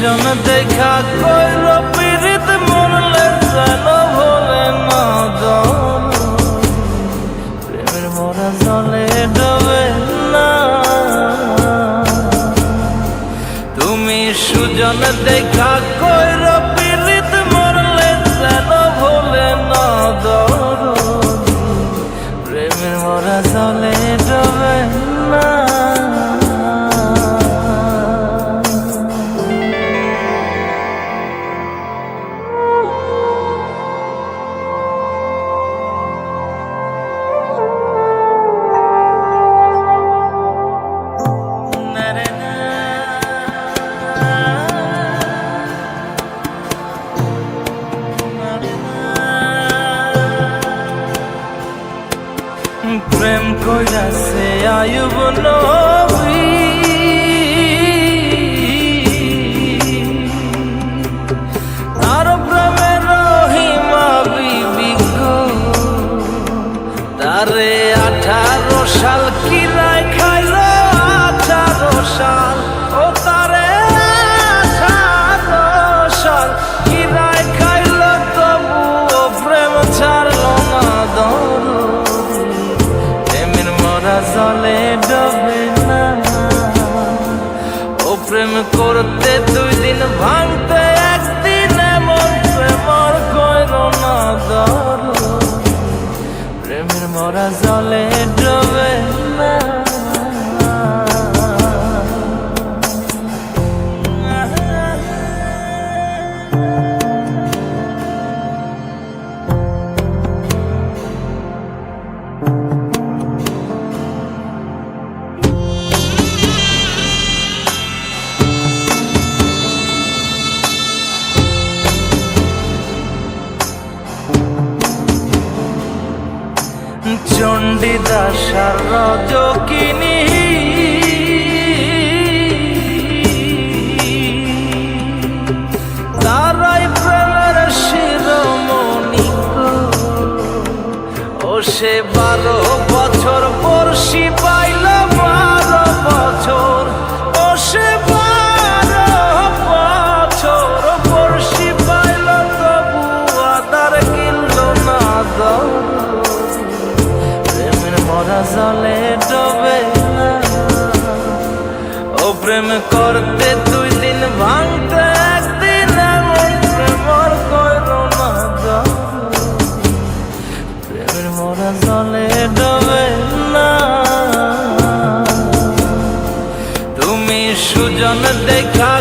সুজন দেখা কইর পীড়িত মরলে যেন ভোলে না প্রেমের মরা জলে ডবে না। তুমি সুজন দেখা কইর পীড়িত মরলে যেন ভোলে না প্রেমের মরা জলে ডবে না। প্রেম কইরাছে আয়ুব নবী আর প্রেমের রহিমা বিবি গো তারে 18 সাল কিরায় খাইল 18 সাল ও তারে 18 সাল কিরায় খাইল তবু ও প্রেম ছাড়ল না জলে ডবে না। ও প্রেম করতে 2 দিন ভাঙতে 1 দিন এমন প্রেমর কইর না প্রেমের মরা জলে ডবে না। চণ্ডীদাসার রজকিনী তারাই প্রেমের শিরোমণি ও সে 12 বছর বর্ষি পাইল 12 বছর ও সে 12 বছর বর্ষি পাইল তবু আদার কিনল না মরা জলে ডবে না। ও প্রেম করতে 2 দিন ভাঙতে 1 দিন এমন প্রেমর কইর না প্রেমের মরা জলে ডবে না। তুমি সুজন দেখা